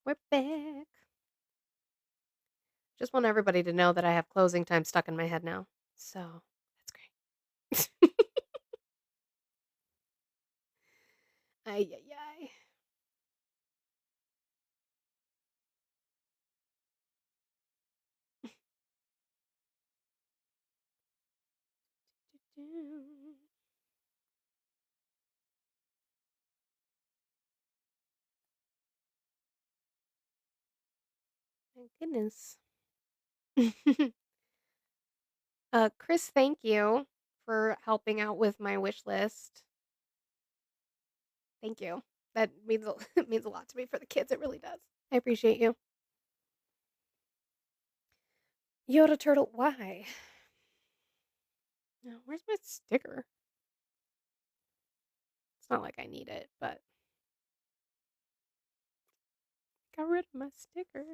We're back. Just want everybody to know that I have closing time stuck in my head now. So that's great. Ay, ay, ay. My goodness. Chris, thank you for helping out with my wish list. Thank you. That means it means a lot to me for the kids. It really does. I appreciate you. Yoda Turtle, why? No, where's my sticker? It's not like I need it, but got rid of my sticker.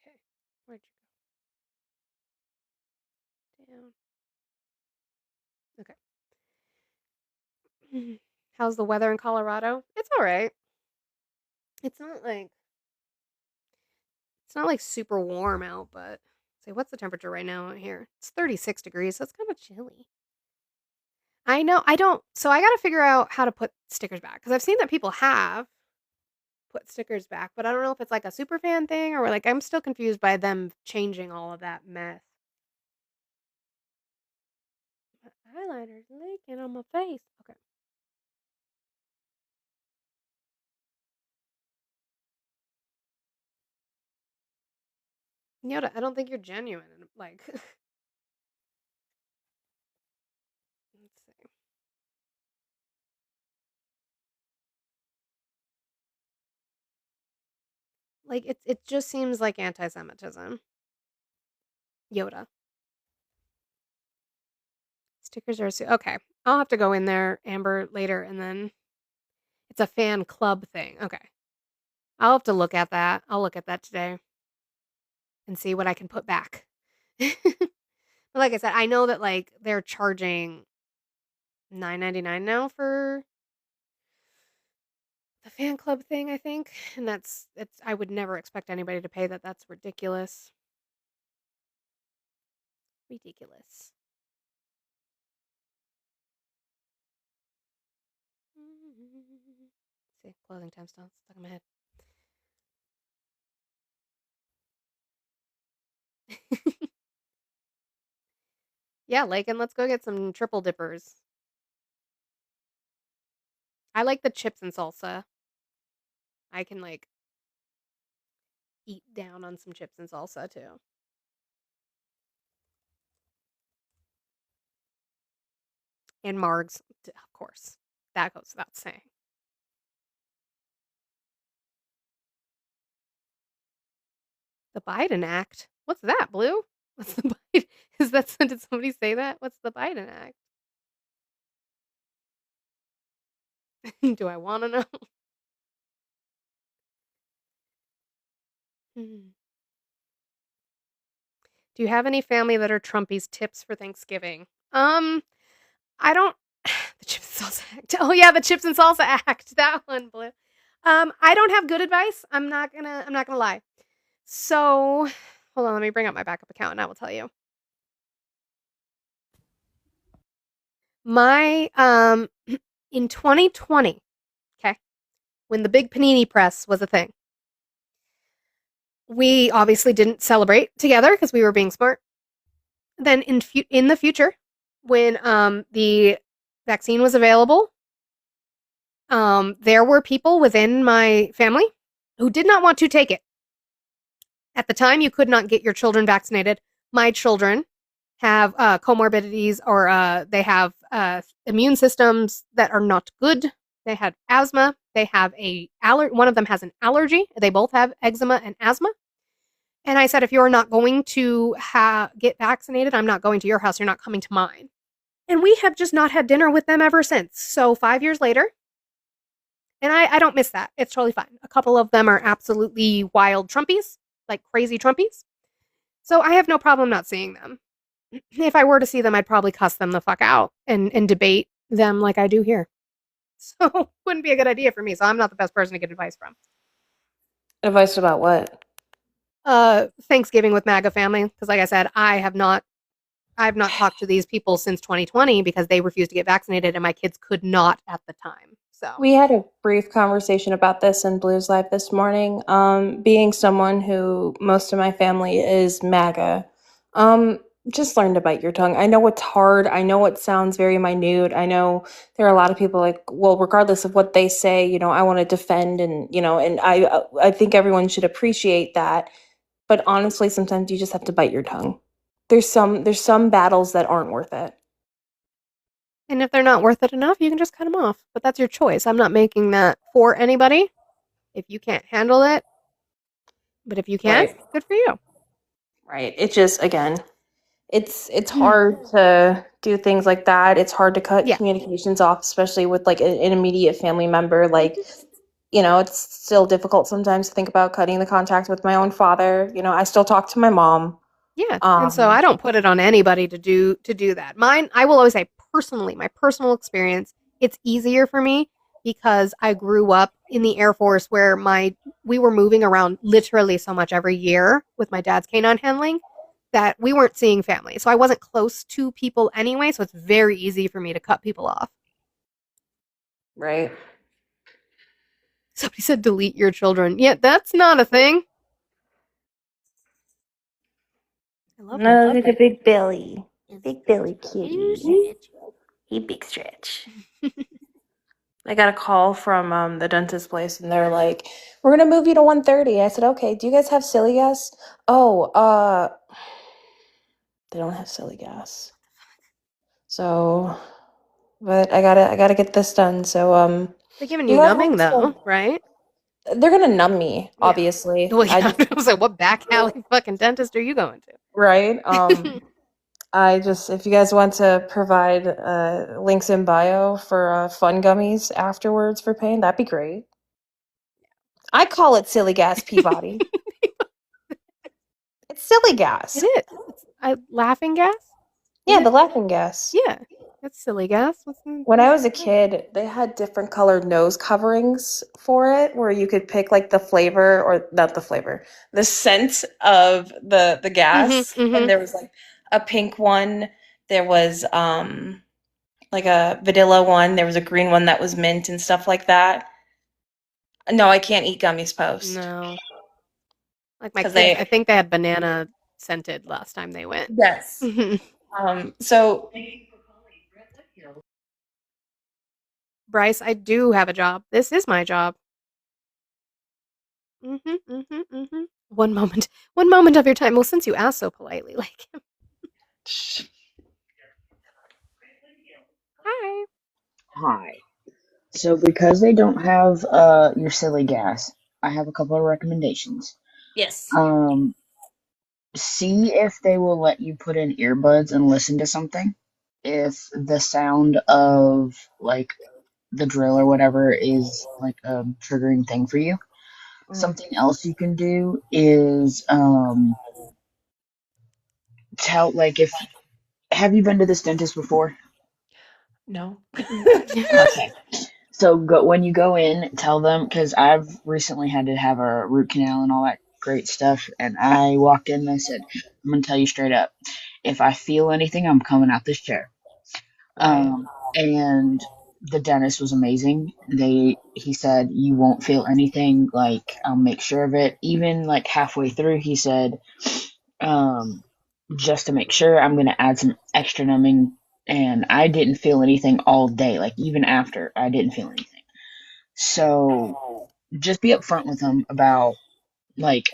Okay, where'd you go? Down. Okay. How's the weather in Colorado? It's all right. It's not like it's not like super warm out, but say what's the temperature right now out here? It's 36 degrees, so it's kind of chilly. I know. I don't. So I got to figure out how to put stickers back because I've seen that people have put stickers back, but I don't know if it's like a super fan thing or like I'm still confused by them changing all of that mess. My eyeliner's leaking on my face. Okay. Yoda, I don't think you're genuine. Like, let's see. Like it just seems like anti-Semitism. Yoda. Stickers are okay. I'll have to go in there, Amber, later, and then it's a fan club thing. Okay. I'll have to look at that. I'll look at that today and see what I can put back. But like I said, I know that like they're charging $9.99 now for the fan club thing, I think. And it's I would never expect anybody to pay that. That's ridiculous. Ridiculous. See, closing time still stuck in my head. Yeah, Lakin, let's go get some triple dippers. I like the chips and salsa. I can like eat down on some chips and salsa too. And margs, of course. That goes without saying. The Biden Act? What's that, Blue? What's the Biden? Is that did somebody say that? What's the Biden Act? Do I want to know? Hmm. Do you have any family that are Trumpies tips for Thanksgiving? I don't. The Chips and Salsa Act. Oh yeah, the Chips and Salsa Act. That one, Blue. I don't have good advice. I'm not gonna lie. So, hold on. Let me bring up my backup account, and I will tell you. My in 2020, okay, when the big panini press was a thing, we obviously didn't celebrate together because we were being smart. Then in the future, when the vaccine was available, there were people within my family who did not want to take it. At the time, you could not get your children vaccinated. My children have comorbidities or they have immune systems that are not good. They had asthma. They have one of them has an allergy. They both have eczema and asthma. And I said, if you're not going to get vaccinated, I'm not going to your house. You're not coming to mine. And we have just not had dinner with them ever since. So 5 years later, And I don't miss that. It's totally fine. A couple of them are absolutely wild Trumpies, like crazy Trumpies. So I have no problem not seeing them. If I were to see them, I'd probably cuss them the fuck out and debate them like I do here. So wouldn't be a good idea for me. So I'm not the best person to get advice from. Advice about what? Thanksgiving with MAGA family, because like I said, I've not talked to these people since 2020 because they refused to get vaccinated and my kids could not at the time. So We had a brief conversation about this in Blues Live this morning. Being someone who most of my family is MAGA, just learn to bite your tongue. I know it's hard. I know it sounds very minute. I know there are a lot of people like, well, regardless of what they say, I want to defend, and I think everyone should appreciate that. But honestly, sometimes you just have to bite your tongue. There's some battles that aren't worth it. and if they're not worth it enough, you can just cut them off. But that's your choice. I'm not making that for anybody. If you can't handle it, but if you can, Right. good for you. Right. It just again, it's hard to do things like that. It's hard to cut Yeah. communications off, especially with like an immediate family member. Like, it's still difficult sometimes to think about cutting the contact with my own father. I still talk to my mom. Yeah. And so Um, I don't put it on anybody to do that. Mine, I will always say personally, my personal experience, it's easier for me because I grew up in the Air Force where we were moving around literally so much every year with my dad's canine handling that we weren't seeing family. So I wasn't close to people anyway, so it's very easy for me to cut people off. right. Somebody said delete your children. Yeah, that's not a thing. I love him. No, look at Big Billy. Big Billy kitty. He big stretch. I got a call from the dentist place, and they're like, "We're gonna move you to 130." I said, "Okay. Do you guys have silly gas?" Oh, they don't have silly gas. So, but I gotta get this done. So, They're giving you you guys numbing want though, to? right? They're gonna numb me, Yeah. obviously. Well, I yeah. just I was like, what back alley fucking dentist are you going right. to? I just if you guys want to provide links in bio for fun gummies afterwards for pain, that'd be great. I call it silly gas, Peabody. It's silly It gas. is. Laughing gas? Is Yeah, it? the laughing gas. Yeah. That's silly gas. When I was a kid, they had different colored nose coverings for it where you could pick like the flavor or not the flavor, the scent of the gas. Mm-hmm. Mm-hmm. And there was like a pink one, there was like a vanilla one, there was a green one that was mint and stuff like that. No, I can't eat gummies post No. Like my because kids, I they think they had banana scented last time they went. yes. So Bryce, I do have a job. This is my job. Mm-hmm. Mm-hmm. Mm-hmm. One moment of your time. Well, since you asked so politely, like, hi. Hi. So because they don't have your silly gas, I have a couple of recommendations. yes. Um, See if they will let you put in earbuds and listen to something. If the sound of like the drill or whatever is like a triggering thing for you. Mm. Something else you can do is tell like if have you been to this dentist before? No. Okay. So go when you go in, tell them because I've recently had to have a root canal and all that great stuff. And I walked in and I said, "I'm gonna tell you straight up, if I feel anything, I'm coming out this chair." Right. And the dentist was amazing. He said you won't feel anything. Like I'll make sure of it. Even like halfway through, he said, um, just to make sure, I'm gonna add some extra numbing. And I didn't feel anything all day. Like even after, I didn't feel anything. So just be upfront with them about like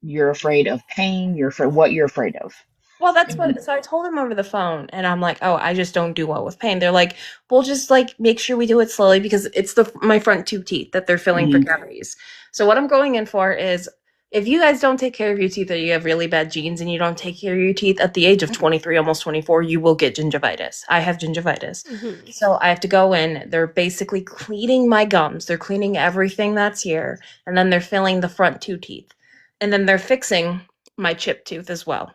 you're afraid of pain, you're afraid what you're afraid of. Well, that's And what. So I told them over the phone, and I'm like, "Oh, I just don't do well with pain." They're like, "We'll just like make sure we do it slowly because it's my front two teeth that they're filling for mhm, cavities." So what I'm going in for is if you guys don't take care of your teeth or you have really bad genes and you don't take care of your teeth at the age of 23, almost 24, you will get gingivitis. I have gingivitis. Mhm. So I have to go in. They're basically cleaning my gums. They're cleaning everything that's here. And then they're filling the front two teeth. And then they're fixing my chipped tooth as well.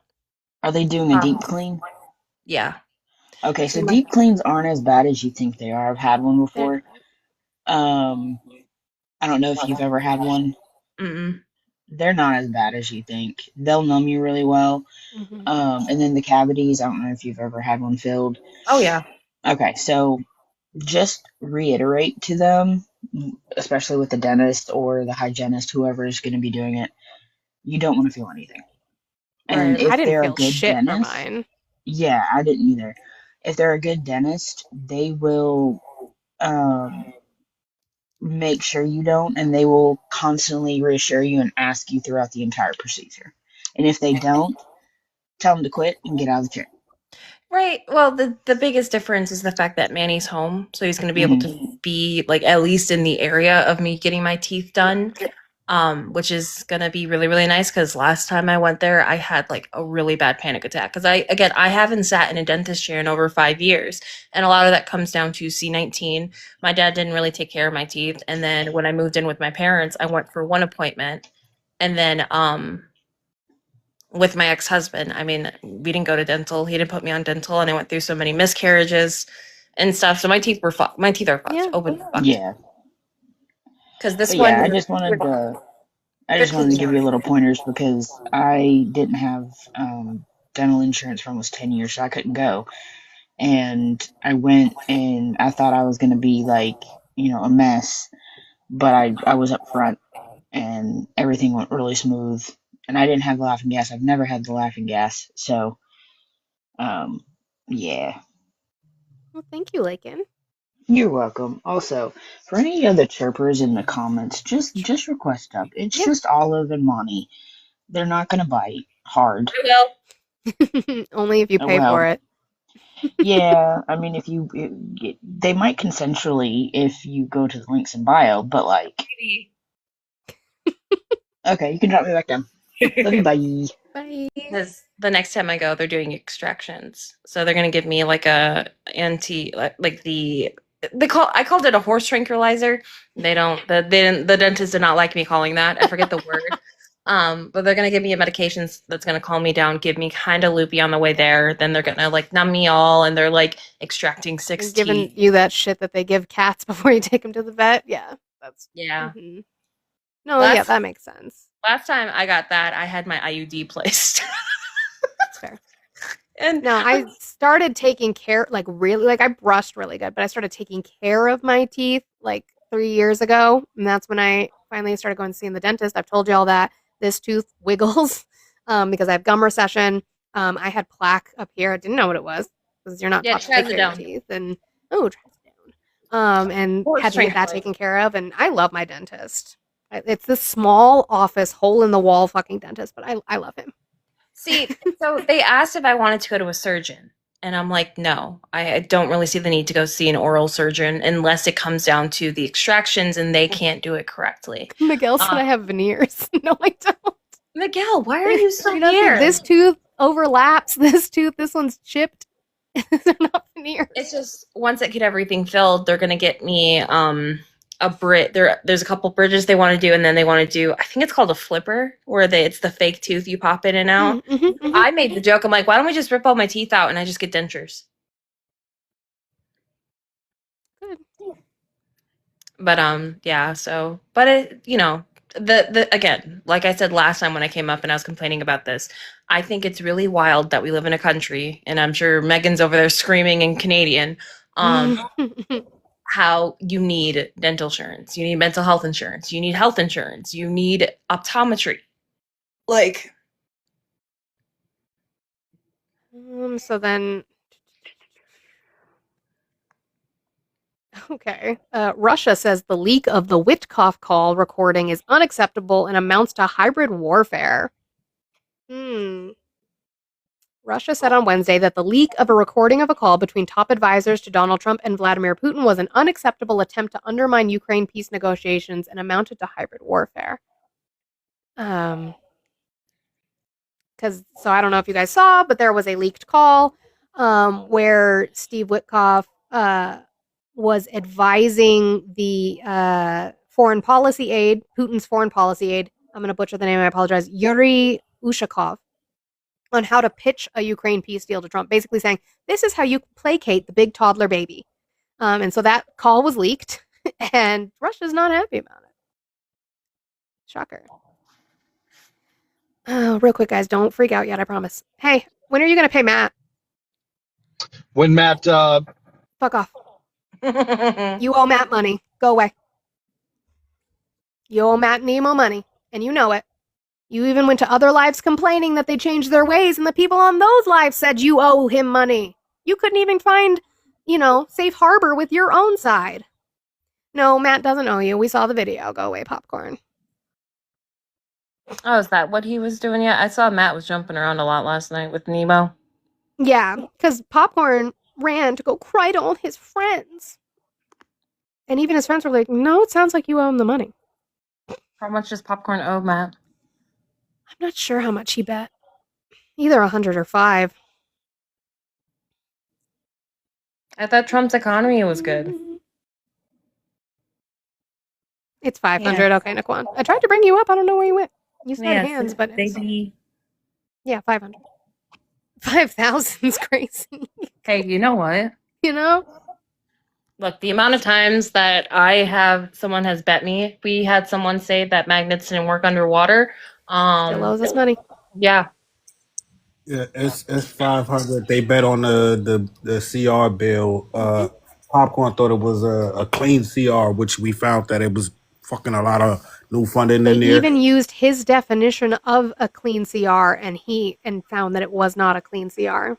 Are they doing a deep clean? Yeah. Okay, so deep cleans aren't as bad as you think they are. I've had one before. They're- I don't know if you've ever had one. Mm-mm. They're not as bad as you think. They'll numb you really well. Mhm. And then the cavities, I don't know if you've ever had one filled. Oh, yeah. Okay, so just reiterate to them, especially with the dentist or the hygienist, whoever is going to be doing it, you don't want to feel anything. And Right. if I didn't they're a feel good shit for dentist, mine. yeah, I didn't either. If they're a good dentist, they will make sure you don't, and they will constantly reassure you and ask you throughout the entire procedure. And if they don't, tell them to quit and get out of the chair. Right. Well, the biggest difference is the fact that Manny's home, so he's going to be able to be like at least in the area of me getting my teeth done, which is going to be really really nice. Because last time I went there, I had like a really bad panic attack. Because I haven't sat in a dentist chair in over 5 years, and a lot of that comes down to C19. My dad didn't really take care of my teeth, and then when I moved in with my parents, I went for one appointment, and then with my ex-husband, I mean, we didn't go to dental. He didn't put me on dental, and I went through so many miscarriages and stuff. So my teeth were fucked. My teeth are fucked. Yeah. Open fucked. Yeah. Because this But one, yeah, I just wanted to give you a little pointers because I didn't have dental insurance for almost 10 years, so I couldn't go. And I went and I thought I was going to be like, a mess, but I was up front and everything went really smooth. And I didn't have the laughing gas. I've never had the laughing gas. So, yeah. Well, thank you, Lakin. You're welcome. Also, for any other chirpers in the comments, just request up. It's Yep. just Olive and Monty. They're not gonna bite hard. Only if you pay Well, for it. Yeah, I mean, they might consensually if you go to the links in bio, but like, okay, you can drop me back down. Love you, bye. Bye. Because the next time I go, they're doing extractions. So they're gonna give me like a I called it a horse tranquilizer. The dentist did not like me calling that. I forget the word. But they're gonna give me a medication that's gonna calm me down, give me kind of loopy on the way there. Then they're gonna like numb me all, and they're like extracting 6 And giving teeth. you that shit that they give cats before you take them to the vet. Yeah, that's Yeah. mhm. No, yeah, that makes sense. Last time I got that, I had my IUD placed. That's fair. And No, I started taking care, like really, like I brushed really good, but I started taking care of my teeth like 3 years ago, and that's when I finally started going to see the dentist. I've told you all that this tooth wiggles because I have gum recession. I had plaque up here. I didn't know what it was because you're not taught to take care of your teeth. And and had to get that taken care of. And I love my dentist. It's this small office, hole in the wall fucking dentist, but I love him. See, so they asked if I wanted to go to a surgeon. And I'm like, no, I don't really see the need to go see an oral surgeon unless it comes down to the extractions and they can't do it correctly. Miguel said I have veneers. No, I don't. Miguel, why are you so weird? weird? This tooth overlaps. This one's chipped. They're not veneers. It's just once I get everything filled, they're gonna get me a bridge. There's a couple bridges they want to do, and then they want to do, I think it's called a flipper, where it's the fake tooth you pop in and out. I made the joke. I'm like, why don't we just rip all my teeth out and I just get dentures? Good. But yeah. So, but it, the again, like I said last time when I came up and I was complaining about this, I think it's really wild that we live in a country, and I'm sure Megan's over there screaming in Canadian. How you need dental insurance, you need mental health insurance, you need health insurance, you need optometry. Like, so then, okay. Russia says the leak of the Witkoff call recording is unacceptable and amounts to hybrid warfare. Russia said on Wednesday that the leak of a recording of a call between top advisors to Donald Trump and Vladimir Putin was an unacceptable attempt to undermine Ukraine peace negotiations and amounted to hybrid warfare. Because so I don't know if you guys saw, but there was a leaked call where Steve Witkoff was advising the foreign policy aide, Putin's foreign policy aide. I'm going to butcher the name. I apologize. Yuri Ushakov, on how to pitch a Ukraine peace deal to Trump, basically saying this is how you placate the big toddler baby. And so that call was leaked, and Russia's not happy about it. Shocker. Oh, real quick, guys, don't freak out yet, I promise. Hey, when are you going to pay Matt? When Matt, Fuck off. You owe Matt money. Go away. You owe Matt Nemo money, and you know it. You even went to other lives complaining that they changed their ways, and the people on those lives said you owe him money. You couldn't even find, safe harbor with your own side. No, Matt doesn't owe you. We saw the video. Go away, popcorn. Oh, is that what he was doing? Yeah, I saw Matt was jumping around a lot last night with Nemo. Yeah, because Popcorn ran to go cry to all his friends. And even his friends were like, no, it sounds like you owe him the money. How much does Popcorn owe Matt? I'm not sure how much he bet. Either 100 or 5. I thought Trump's economy was good. It's 500. Okay, Naquan. I tried to bring you up. I don't know where you went. You still had Yeah, hands, but baby. yeah, 500. 5,000's crazy. Hey, you know what? You know? Look, the amount of times that someone has bet me, we had someone say that magnets didn't work underwater. Still owes us money. Yeah. Yeah, it's 500. They bet on the CR bill. Popcorn thought it was a clean CR, which we found that it was fucking a lot of new funding They in there. even used his definition of a clean CR, and found that it was not a clean CR.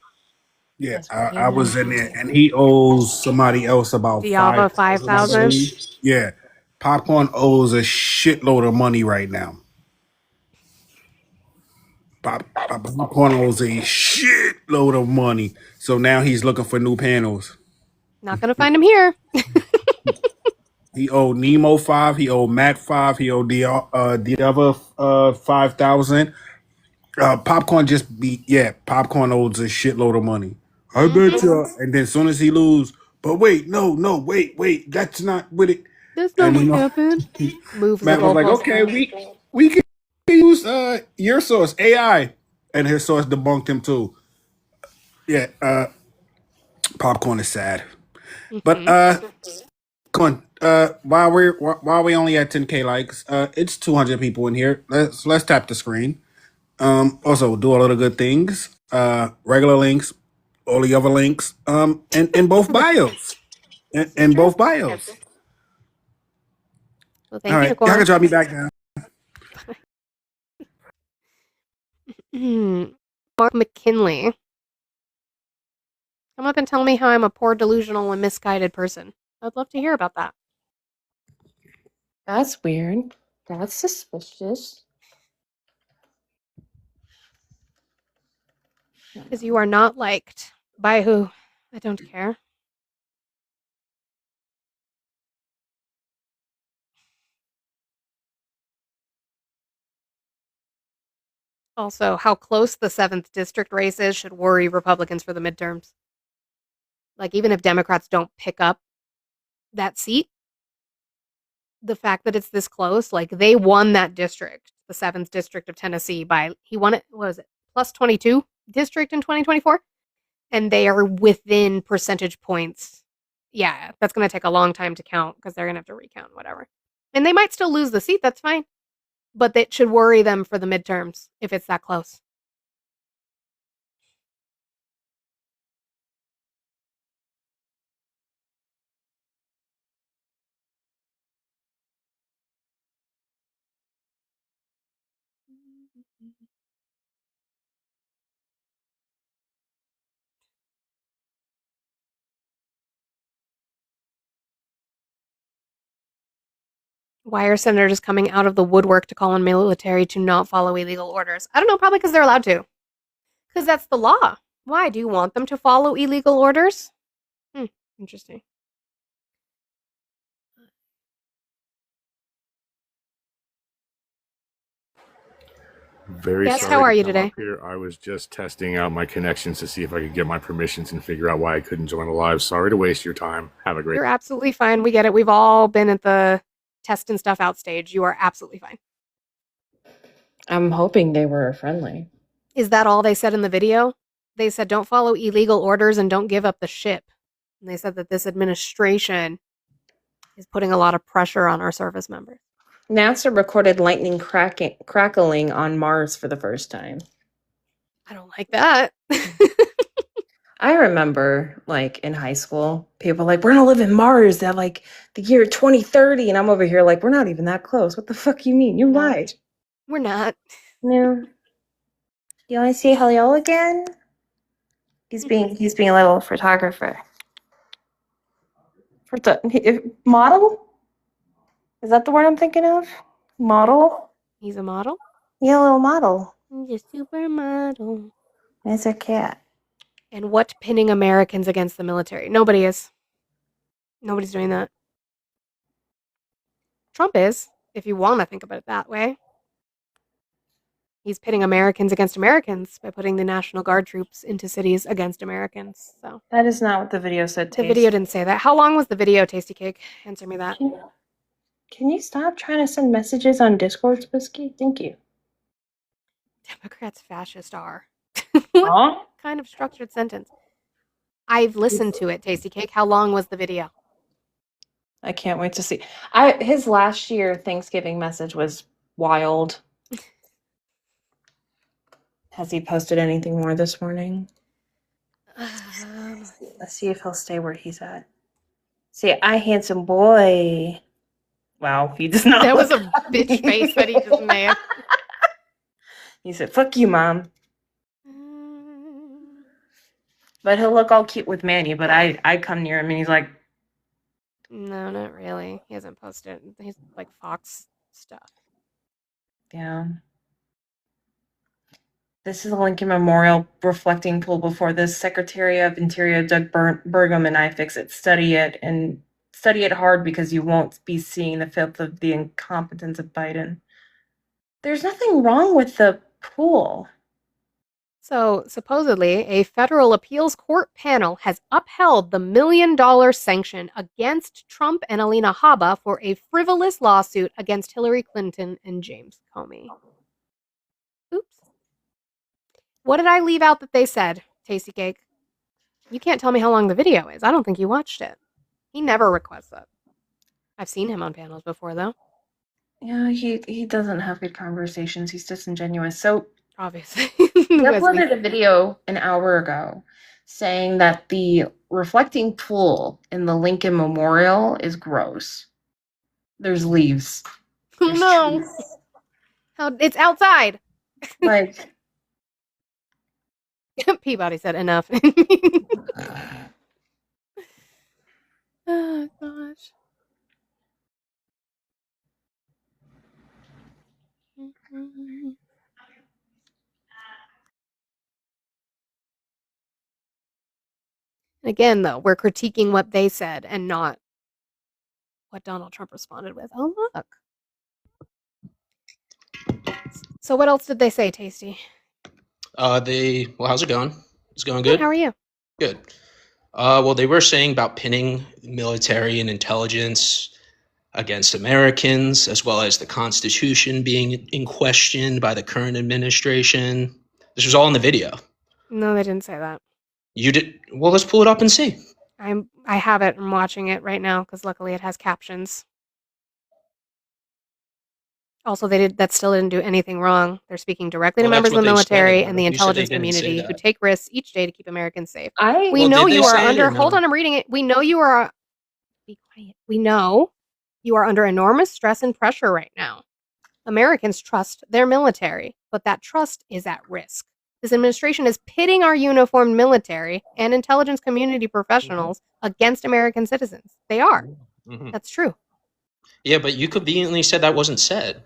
Yeah, I was in there, and he owes somebody else about Diava 5,000. Yeah, Popcorn owes a shitload of money right now. Popcorn owes a shitload of money, so now he's looking for new panels. Not gonna find him here. He owed Nemo 5. He owed Mac 5. He owed the other 5,000. Popcorn Popcorn owes a shitload of money. I bet you. And then as soon as he lose, but wait, no, wait, that's not what it. That's not what happened. Moves Matt the was like, goalpost. okay, we can use your source AI, and his source debunked him too. Yeah, Popcorn is sad, but come on. While we only at 10K likes, it's 200 people in here. Let's tap the screen. Also do all of the good things. Regular links, all the other links. In both bios. In both bios. Well, All thank right, you, y'all can Naquan. drop me back down. Mark McKinley. Come up and tell me how I'm a poor, delusional, and misguided person. I'd love to hear about that. That's weird. That's suspicious. Because you are not liked. By who? I don't care. Also, how close the 7th district race is should worry Republicans for the midterms. Like, even if Democrats don't pick up that seat, the fact that it's this close, like, they won that district, the 7th district of Tennessee, he won it, what was it, plus 22 district in 2024? And they are within percentage points. Yeah, that's going to take a long time to count because they're going to have to recount, whatever. And they might still lose the seat, that's fine. But that should worry them for the midterms if it's that close. Why are senators coming out of the woodwork to call on military to not follow illegal orders? I don't know, probably because they're allowed to. Because that's the law. Why? Do you want them to follow illegal orders? Interesting. Very Yes, sorry how are to you come today? up here. I was just testing out my connections to see if I could get my permissions and figure out why I couldn't join the live. Sorry to waste your time. Have a great You're absolutely fine. We get it. We've all been at the test and stuff out stage. You are absolutely fine. I'm hoping they were friendly. Is that all they said in the video? They said don't follow illegal orders and don't give up the ship. And they said that this administration is putting a lot of pressure on our service members. NASA recorded lightning crackling on Mars for the first time. I don't like that. I remember, like, in high school, people were like, we're gonna live in Mars at, like, the year 2030. And I'm over here like, we're not even that close. What the fuck you mean? You No. lied. We're not. No. You want to say hello again? He's being a little photographer. Model? Is that the word I'm thinking of? Model? He's a model. Yeah, a little model. He's a supermodel. It's a cat. And what pinning Americans against the military? Nobody is. Nobody's doing that. Trump is, if you want to think about it that way. He's pitting Americans against Americans by putting the National Guard troops into cities against Americans. So That is not what the video said. the video didn't say that. How long was the video, Tasty Cake? Answer me that. Can you stop trying to send messages on Discord, Spisky? Thank you. Democrats fascist are. Huh? Kind of structured sentence. I've listened to it, Tasty Cake. How long was the video? I can't wait to see. His last year Thanksgiving message was wild. Has he posted anything more this morning? Let's see if he'll stay where he's at. See, I handsome boy. Wow, he does not. That was look a bitch face that he just made. He said, "Fuck you, mom." But he'll look all cute with Manny. But I come near him and he's like, No, not really. He hasn't posted. He's like Fox stuff. yeah. This is a Lincoln Memorial reflecting pool. Before this, Secretary of Interior Doug Burgum and I fix it. Study it hard because you won't be seeing the filth of the incompetence of Biden. There's nothing wrong with the pool. So, supposedly, a federal appeals court panel has upheld the $1 million sanction against Trump and Alina Habba for a frivolous lawsuit against Hillary Clinton and James Comey. Oops. What did I leave out that they said, Tasty Cake? You can't tell me how long the video is. I don't think you watched it. He never requests that. I've seen him on panels before, though. Yeah, he doesn't have good conversations. He's disingenuous. So Obviously. he uploaded a video an hour ago saying that the reflecting pool in the Lincoln Memorial is gross. There's leaves. Oh, There's no. trees. It's outside. Like, Peabody said enough. Oh, gosh. Again, though, we're critiquing what they said and not what Donald Trump responded with. Oh, look. So what else did they say, Tasty? Well, how's it going? It's going Good. good? How are you? Good. Well, they were saying about pinning military and intelligence against Americans, as well as the Constitution being in question by the current administration. This was all in the video. No, they didn't say that. You did? Well, let's pull it up and see. I have it. I'm watching it right now because luckily it has captions. Also, that still didn't do anything wrong. They're speaking directly to Well, members that's of the what they military said. and the You said they intelligence didn't say community who that. take risks each day to keep Americans safe. I We Well, know did you they are say it under. or Hold no? on, I'm reading it. We know you are. Be quiet. We know you are under enormous stress and pressure right now. Americans trust their military, but that trust is at risk. This administration is pitting our uniformed military and intelligence community professionals against American citizens. They are. Mhm. That's true. Yeah, but you conveniently said that wasn't said.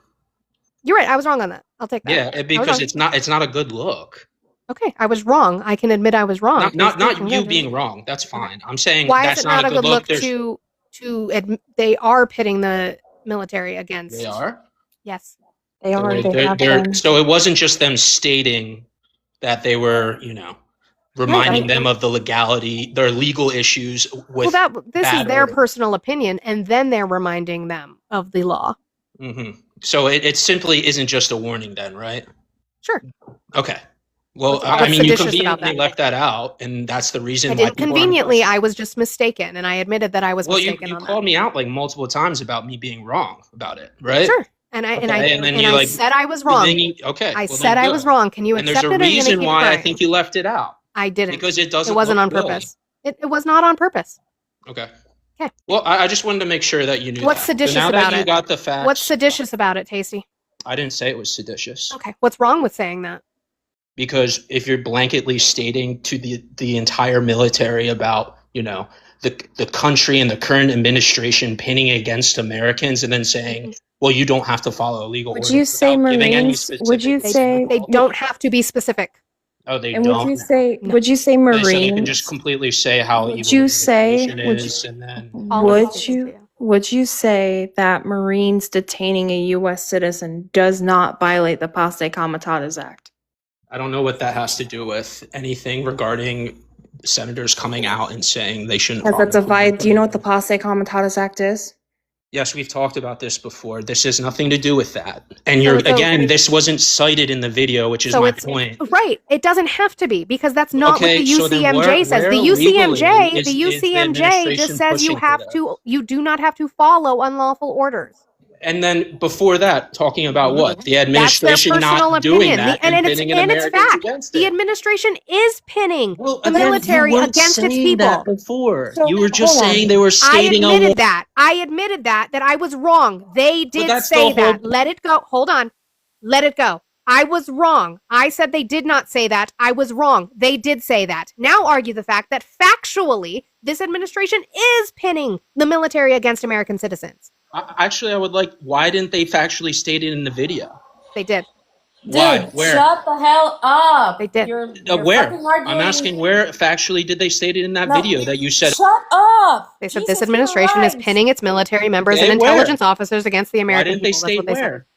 You're right. I was wrong on that. I'll take that. Yeah, I was because wrong. it's not a good look. Okay, I was wrong. I can admit I was wrong. Not you being wrong. That's fine. I'm saying Why that's is it not a good look There's- they are pitting the military against? They are. Yes. They are. They They're- have they're- been. so it wasn't just them stating that they were, reminding them of the legality, their legal issues with. This is bad their order. personal opinion, and then they're reminding them of the law. So it simply isn't just a warning, then, right? Sure. Okay. Well, What's I mean, you seditious about conveniently that? left that out, and that's the reason I why. didn't people are conveniently. impressed. I was just mistaken, and I admitted that I was Well, you mistaken on called me out like multiple times about me being wrong about it, right? that. Sure. And I Okay, and then you, like, said I was wrong. Okay. I said I was wrong. Can you And accept there's a it? Or are you gonna reason keep why I crying? think you left it out. I didn't. Because it doesn't. It wasn't look on good. purpose. It was not on purpose. Okay. Okay. Well, I just wanted to make sure that you knew. What's that. seditious so now about that you it? got the facts. What's seditious about it, Tasty? I didn't say it was seditious. Okay. What's wrong with saying that? Because if you're blanketly stating to the entire military about the country and the current administration pinning against Americans, and then saying, well, you don't have to follow a legal Would order you say without giving any Marines? Would you specifics. say? They don't have to be specific. Oh, they And don't. would you say? No. Would you say Okay, so they can Marines? just completely say how Would evil you the say? administration Would you, is, and then All would of you? it. Would you say that Marines detaining a U.S. citizen does not violate the Passe Comitatus Act? I don't know what that has to do with anything regarding senators coming out and saying they shouldn't. Because that's a follow. Do you know what the Passe Comitatus Act is? Yes, we've talked about this before. This has nothing to do with that. And you're So- again, this wasn't cited in the video, which is So my it's point. right. It doesn't have to be because that's not Okay, what the so then UCMJ says. where The legally UCMJ, is the the UCMJ administration just says you pushing for have that? to. You do not have to follow unlawful orders. And then before that, talking about what? The That's their administration personal not doing opinion. that and it's pinning it's Americans fact. against The it. administration is pinning Well, the again, you military weren't against its saying that people. before. So, You were just hold on. saying they were I stating a admitted that. I admitted that I was wrong. They did that's say the whole- that. Let it go. Hold on. Let it go. I was wrong. I said they did not say that. I was wrong. They did say that. Now argue the fact that factually this administration is pinning the military against American citizens. Actually, I would like. Why didn't they factually state it in the video? They did. Why? Dude, Where? shut the hell up. They did. You're Where? fucking arguing. I'm asking where factually did they state it in that No. video that you said? Shut up. They said Jesus this administration is Christ. pinning its military members Okay, and where? intelligence officers against the Why American didn't they people. That's state what they said. where?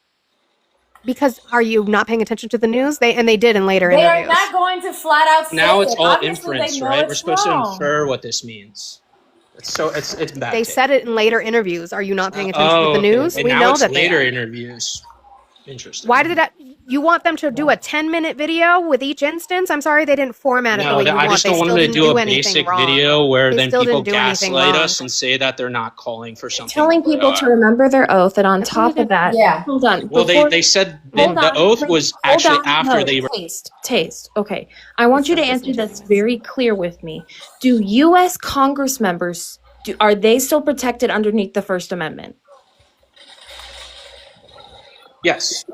Because are you not paying attention to the news? They did in later They are interviews. not going to flat out say Now it's it. all Obviously, inference, they know right? it's We're supposed wrong. to infer what this means. It's bad. They take. said it in later interviews. Are you not paying attention to the okay. news? And We now know it's that later they are. interviews. Interesting. Why did that? You want them to do a 10-minute video with each instance? I'm sorry they didn't format it the No, way you I want. just They don't want still them to didn't do a anything basic wrong. video where They then still people didn't do anything gaslight wrong. us and say that they're not calling for something. Telling that they people to are. remember their oath, and on That's what top they of that, Yeah. hold on. Well, before- they said the hold on, oath wait, was hold actually on, after no, they were. taste. Okay, I want you to answer this very clear with me. Do U.S. Congress members are they still protected underneath the First Amendment? Yes.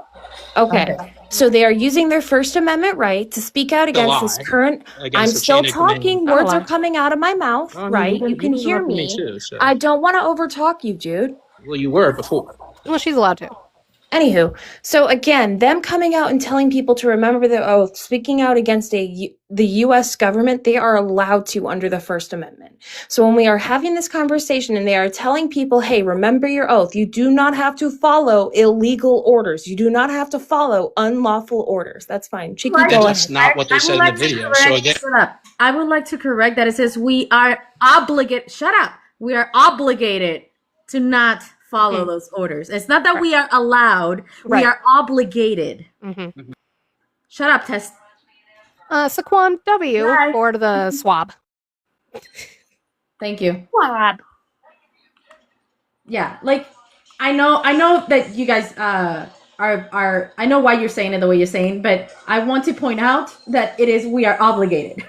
Okay. So they are using their First Amendment right to speak out against this lie current. against I'm the still chain of command. talking. Not a Words are lie. coming out of my mouth. I mean, Right? You can hear interrupted me. too, so. I don't want to overtalk you, dude. Well, you were before. Well, she's allowed to. Anywho, so again, them coming out and telling people to remember their oath, speaking out against the U.S. government, they are allowed to under the First Amendment. So when we are having this conversation and they are telling people, hey, remember your oath, you do not have to follow illegal orders. You do not have to follow unlawful orders. That's fine. She can Right. go And ahead. that's not what they said in the video. So again, Shut up. I would like to correct that. It says we are obligated. Shut up. We are obligated to not follow those orders. It's not that we are allowed. Right. We are obligated. hmm Shut up, Tess. Saquon W. Bye. for the swab. Thank you. Swab. Yeah, like I know that you guys are I know why you're saying it the way you're saying, but I want to point out that we are obligated.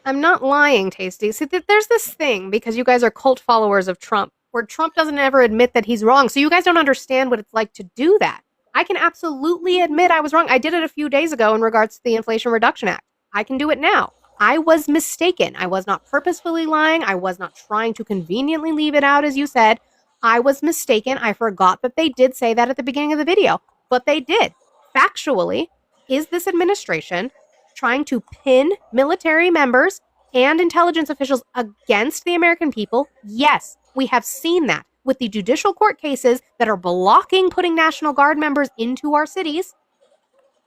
I'm not lying, Tasty. See, there's this thing because you guys are cult followers of Trump, where Trump doesn't ever admit that he's wrong. So you guys don't understand what it's like to do that. I can absolutely admit I was wrong. I did it a few days ago in regards to the Inflation Reduction Act. I can do it now. I was mistaken. I was not purposefully lying. I was not trying to conveniently leave it out, as you said. I was mistaken. I forgot that they did say that at the beginning of the video, but they did. Factually, is this administration trying to pin military members and intelligence officials against the American people? Yes, we have seen that. with the judicial court cases that are blocking putting National Guard members into our cities.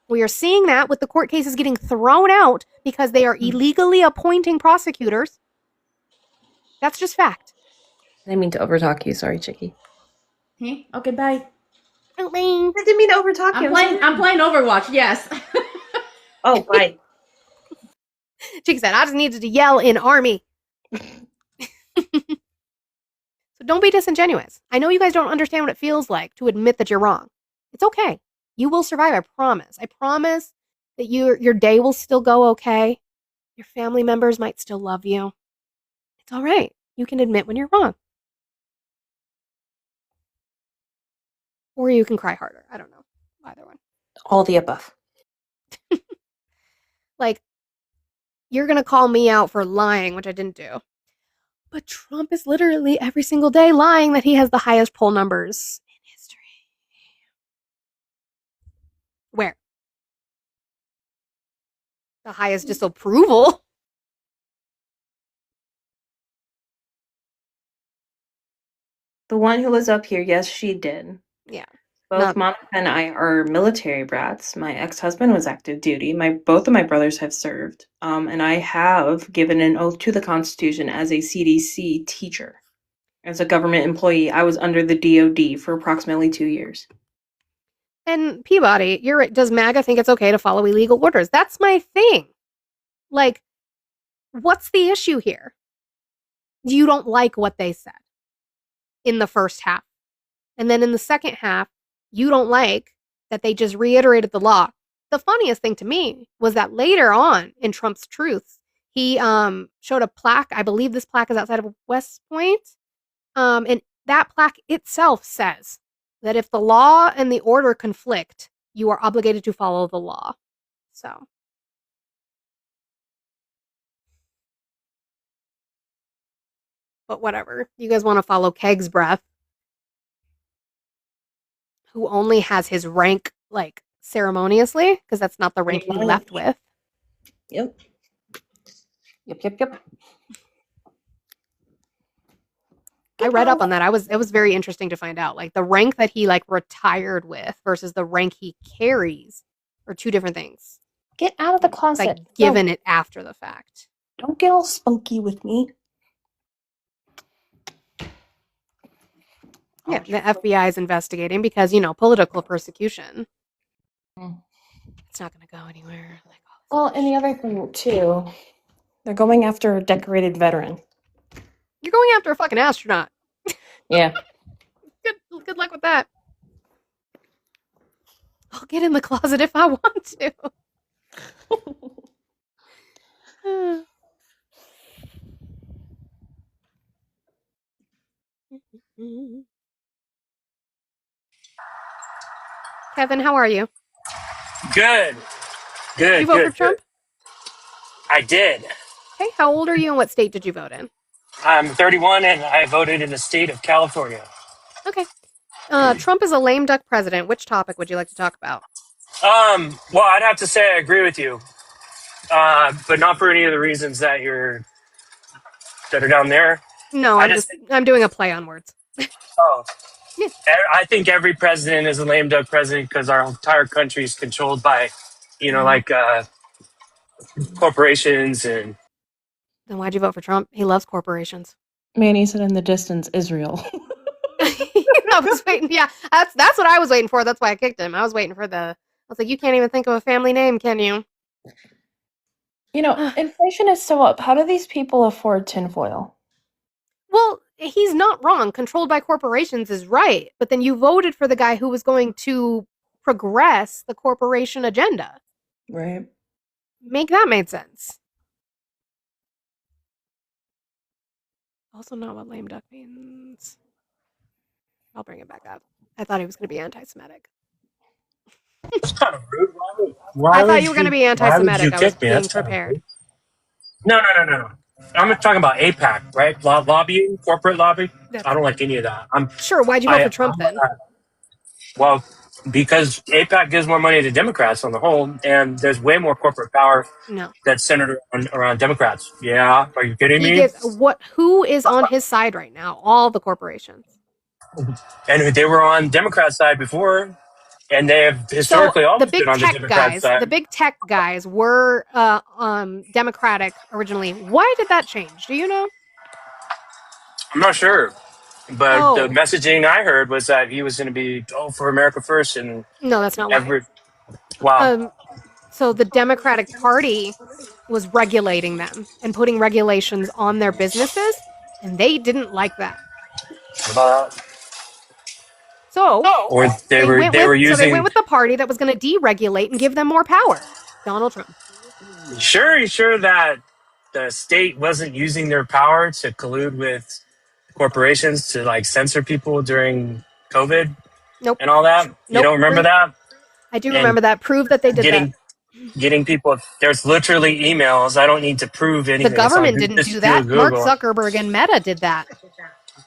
We are seeing that with the court cases getting thrown out because they are illegally appointing prosecutors. That's just fact. I didn't mean to overtalk you. Sorry, Chicky. Okay, bye. I didn't mean to overtalk you. I'm playing Overwatch. Yes. Oh, bye. Chicky said, I just needed to yell in army. So don't be disingenuous. I know you guys don't understand what it feels like to admit that you're wrong. It's okay. You will survive, I promise. I promise that your day will still go okay. Your family members might still love you. It's all right. You can admit when you're wrong. Or you can cry harder. I don't know. Either one. All the above. Like, you're going to call me out for lying, which I didn't do. But Trump is literally every single day lying that he has the highest poll numbers in history. Where? The highest disapproval? The one who was up here, yes, she did. Yeah. Both Monica and I are military brats. My ex-husband was active duty. Both of my brothers have served. And I have given an oath to the Constitution as a CDC teacher. As a government employee, I was under the DoD for approximately 2 years. And Peabody, you're right. Does MAGA think it's okay to follow illegal orders? That's my thing. Like, what's the issue here? You don't like what they said in the first half. And then in the second half, you don't like that they just reiterated the law. The funniest thing to me was that later on in Trump's truths, he showed a plaque. I believe this plaque is outside of West Point. And that plaque itself says that if the law and the order conflict, you are obligated to follow the law. So. But whatever. You guys want to follow Keg's breath, who only has his rank, like, ceremoniously, because that's not the rank he left with. Yep. I read up on that. It was very interesting to find out. Like, the rank that he, like, retired with versus the rank he carries are two different things. Get out of the closet. Like, given it after the fact. Don't get all spunky with me. Yeah, the FBI is investigating because, you know, political persecution. It's not going to go anywhere. Like, well, and the other thing, too, they're going after a decorated veteran. You're going after a fucking astronaut. Yeah. Good luck with that. I'll get in the closet if I want to. Kevin, how are you? Good. Did you vote for Trump? I did. Okay, how old are you and what state did you vote in? I'm 31 and I voted in the state of California. Okay. Trump is a lame duck president. Which topic would you like to talk about? Well, I'd have to say I agree with you, but not for any of the reasons that are down there. No, I'm doing a play on words. Oh, yeah. I think every president is a lame duck president because our entire country is controlled by, corporations and. Then why'd you vote for Trump? He loves corporations. Manny said in the distance, Israel. I was waiting. Yeah, that's what I was waiting for. That's why I kicked him. I was waiting for I was like, you can't even think of a family name, can you? You know, inflation is so up. How do these people afford tinfoil? Well, he's not wrong. Controlled by corporations is right. But then you voted for the guy who was going to progress the corporation agenda. Right. Make that made sense. Also not what lame duck means. I'll bring it back up. I thought he was going to be anti-Semitic. That's kind of rude. I thought you were going to be anti-Semitic. I was being That's prepared. No. I'm talking about AIPAC, right? Lobbying, corporate lobby. I don't like any of that. Sure. Why'd you vote for Trump then? Well, because AIPAC gives more money to Democrats on the whole, and there's way more corporate power that's centered around Democrats. Yeah, are you kidding me? Who is on his side right now? All the corporations. and they were on Democrat side before, and they have historically So the always big been on the tech Democrat guys, side. the big tech guys were Democratic originally. Why did that change? Do you know? I'm not sure, but Oh. the messaging I heard was that he was going to be for America first, and No, that's not why. wow. So the Democratic Party was regulating them and putting regulations on their businesses, and they didn't like that. So Or they were using. So they went with the party that was going to deregulate and give them more power. Donald Trump. Sure that the state wasn't using their power to collude with corporations to like censor people during COVID. Nope. And all that. You don't remember that? I do remember that. Prove that they did that. Getting people. There's literally emails. I don't need to prove anything. The government didn't do that. Mark Zuckerberg and Meta did that.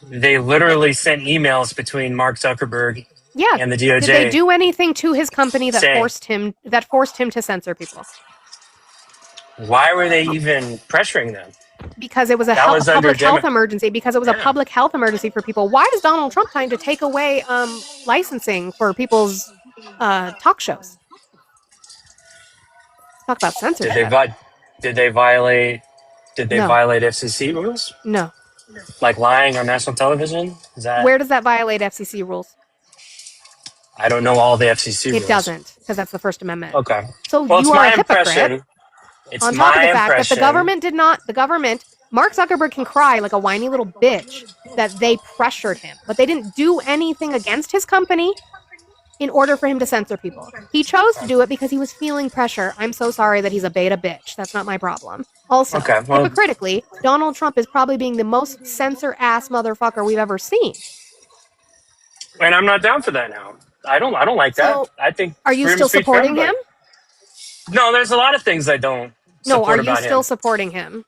They literally sent emails between Mark Zuckerberg and the DOJ. Did they do anything to his company that forced him to censor people? Why were they even pressuring them? Because it was a public health emergency. Because it was a public health emergency for people. Why is Donald Trump trying to take away licensing for people's talk shows? Talk about censorship. Did they violate FCC rules? No. Like lying on national television? Where does that violate FCC rules? I don't know all the FCC rules. It doesn't, because that's the First Amendment. Okay. So you are a hypocrite. On top of the fact that the government did not, Mark Zuckerberg can cry like a whiny little bitch that they pressured him, but they didn't do anything against his company in order for him to censor people. He chose to do it because he was feeling pressure. I'm so sorry that he's a beta bitch. That's not my problem. Also, hypocritically, Donald Trump is probably being the most censor-ass motherfucker we've ever seen. And I'm not down for that now. I don't like that. I think. Are you still supporting him? No, there's a lot of things I don't. No, are you still supporting him?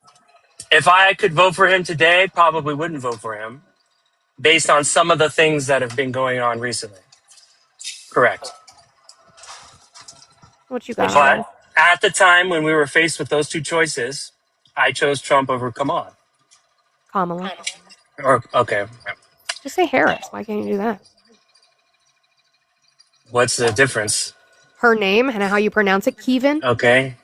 If I could vote for him today, probably wouldn't vote for him, based on some of the things that have been going on recently. Correct. What you got? But at the time when we were faced with those two choices, I chose Trump over Kamala. Okay. Just say Harris. Why can't you do that? What's the difference? Her name and how you pronounce it, Kevin. Okay.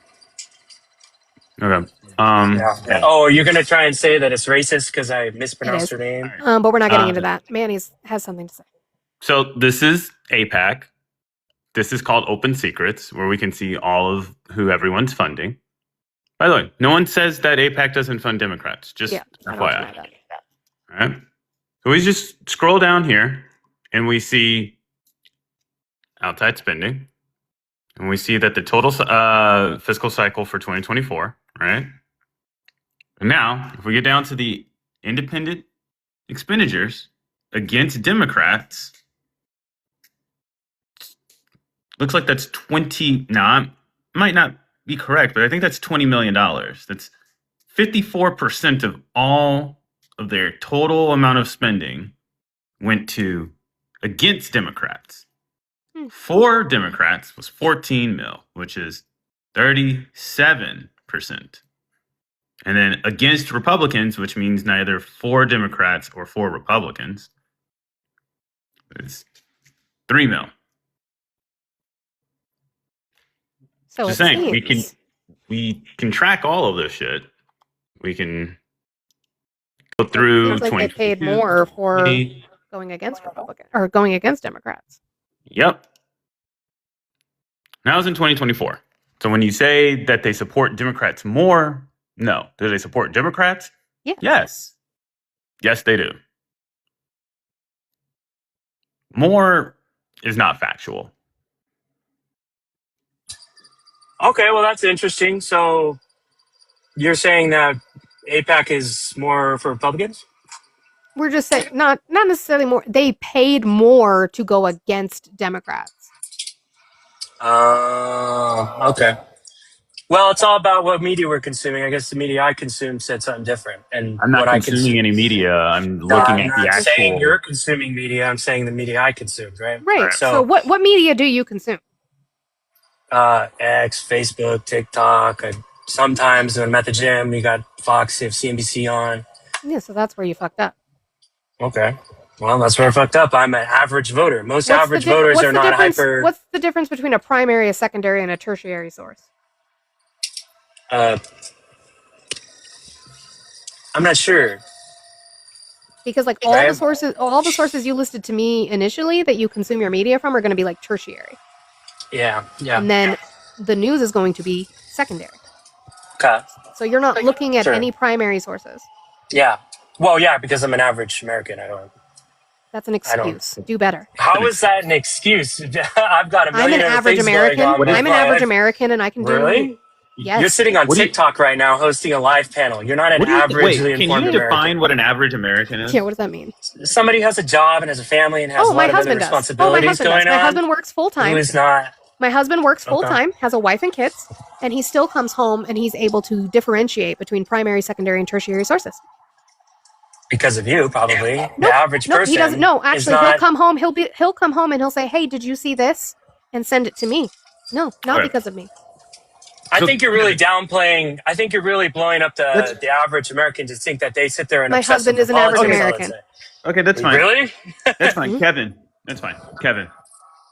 Okay. Oh, you're gonna try and say that it's racist because I mispronounced her name? But we're not getting into that. Manny has something to say. So this is AIPAC. This is called Open Secrets, where we can see all of who everyone's funding. By the way, no one says that AIPAC doesn't fund Democrats. Just FYI. All right. So we just scroll down here, and we see outside spending, and we see that the total fiscal cycle for 2024, right? And now, if we get down to the independent expenditures against Democrats, looks like that's 20. Now, might not be correct, but I think that's $20 million. That's 54% of all of their total amount of spending went to against Democrats. For Democrats was 14 mil, which is 37%. And then against Republicans, which means neither for Democrats or for Republicans, is 3 mil. So just saying, we can track all of this shit. We can go through. It seems like they paid more for going against Republicans or going against Democrats. Yep. Now it's in 2024. So when you say that they support Democrats more, no. Do they support Democrats? Yeah. Yes. Yes, they do. More is not factual. Okay, well, that's interesting. So you're saying that AIPAC is more for Republicans? We're just saying, not necessarily more. They paid more to go against Democrats. Okay. Well, it's all about what media we're consuming. I guess the media I consume said something different. And I'm not consuming any media. I'm looking at the actual. I'm saying you're consuming media. I'm saying the media I consumed, right? Right. So what media do you consume? X, Facebook, TikTok. Sometimes when I'm at the gym, you got Fox, you have CNBC on. Yeah, so that's where you fucked up. Okay. Well, that's where I fucked up. I'm an average voter. Most average voters what's are the not difference? hyper. What's the difference between a primary, a secondary, and a tertiary source? I'm not sure. Because like all the sources you listed to me initially that you consume your media from are going to be like tertiary. Yeah. And then the news is going to be secondary. Okay. So you're not looking at Sure. any primary sources. Yeah. Well, yeah, because I'm an average American. That's an excuse. Do better. How is that an excuse? I've got a I'm million an other average things American. going on with I'm an my average life. American, and I can do. Really? Yes. You're sitting on TikTok right now hosting a live panel. You're not an averagely Can informed you define American. what an average American is? Yeah, what does that mean? Somebody who has a job and has a family and has a my lot of other husband does. responsibilities going on. My husband works full time. Who is not? My husband works full time, has a wife and kids, and he still comes home and he's able to differentiate between primary, secondary, and tertiary sources. Because of you, probably. The average person. He doesn't. No, is actually, not, he'll come home. He'll come home and he'll say, "Hey, did you see this?" and send it to me. No, not Right. because of me. I think you're really downplaying. I think you're really blowing up the average American to think that they sit there and My obsess husband over is an average politics all the American. time. Okay, that's fine. Really? That's fine, Kevin. That's fine, Kevin.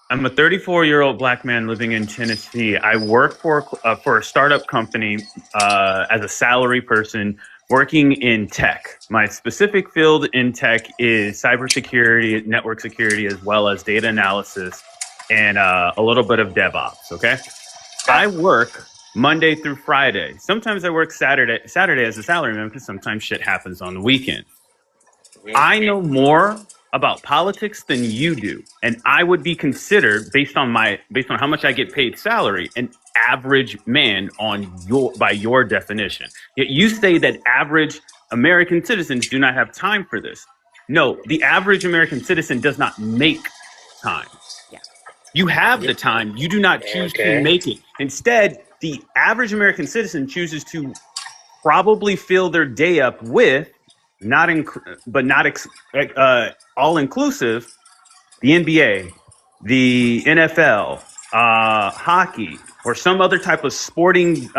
I'm a 34-year-old black man living in Tennessee. I work for a startup company as a salary person working in tech. My specific field in tech is cybersecurity, network security, as well as data analysis and a little bit of DevOps. Okay, I work Monday through Friday. Sometimes I work Saturday as a salaryman because sometimes shit happens on the weekend. I know more about politics than you do, and I would be considered based on how much I get paid salary an average man by your definition. Yet you say that average American citizens do not have time for this. No, the average American citizen does not make time. Yeah. You have the time. You do not choose to make it. Instead, the average American citizen chooses to probably fill their day up with all inclusive, the NBA, the NFL, hockey, or some other type of sporting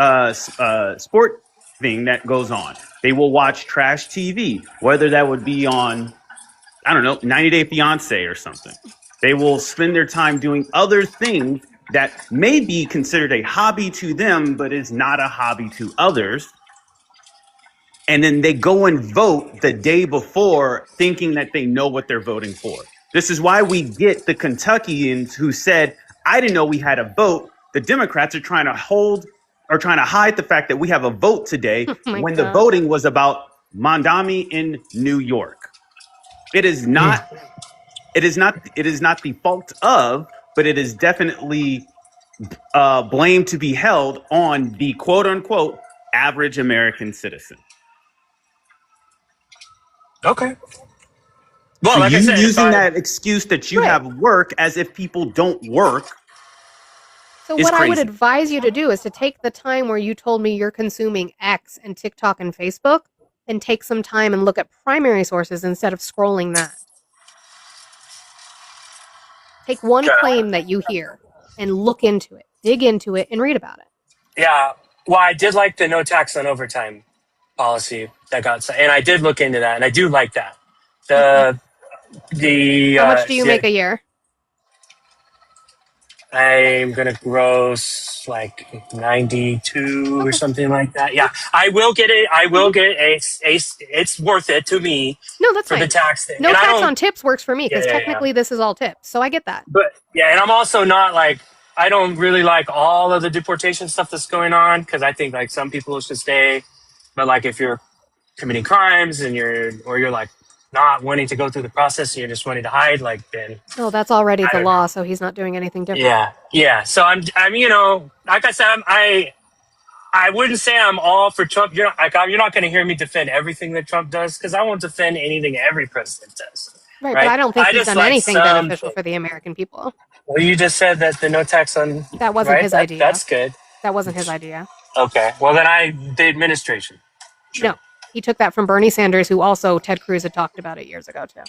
sport thing that goes on. They will watch trash TV, whether that would be on, 90 Day Fiance or something. They will spend their time doing other things that may be considered a hobby to them, but is not a hobby to others. And then they go and vote the day before thinking that they know what they're voting for. This is why we get the Kentuckians who said, I didn't know we had a vote. The Democrats are trying to hide the fact that we have a vote today when the voting was about Mondami in New York. It is not the fault of, but it is definitely blame to be held on the quote unquote average American citizen. Okay. Well, So like I said, using that excuse that you have work as if people don't work. So what I would advise you to do is to take the time where you told me you're consuming X and TikTok and Facebook and take some time and look at primary sources instead of scrolling that. Take one claim that you hear and look into it, dig into it, and read about it. Yeah. Well, I did like the no tax on overtime policy that got, and I did look into that, and I do like that. How much do you make a year? I'm gonna gross like 92 or something like that. Yeah, I will get it. I will get a. It's worth it to me. No, that's for fine. the tax thing. No and tax on tips works for me because Yeah. technically this is all tips, so I get that. But yeah, and I'm also not like, I don't really like all of the deportation stuff that's going on because I think like some people should stay, but like if you're committing crimes and you're like not wanting to go through the process and you're just wanting to hide, like then. Oh, that's already the law, so he's not doing anything different. Yeah. So I'm like I said, I wouldn't say I'm all for Trump. You're not going to hear me defend everything that Trump does because I won't defend anything every president does. Right, but I don't think he's just done like anything beneficial for the American people. Well, you just said that the no tax on. That wasn't his idea. That's good. That wasn't his idea. Okay. Well, then the administration. No, he took that from Bernie Sanders, who also Ted Cruz had talked about it years ago too.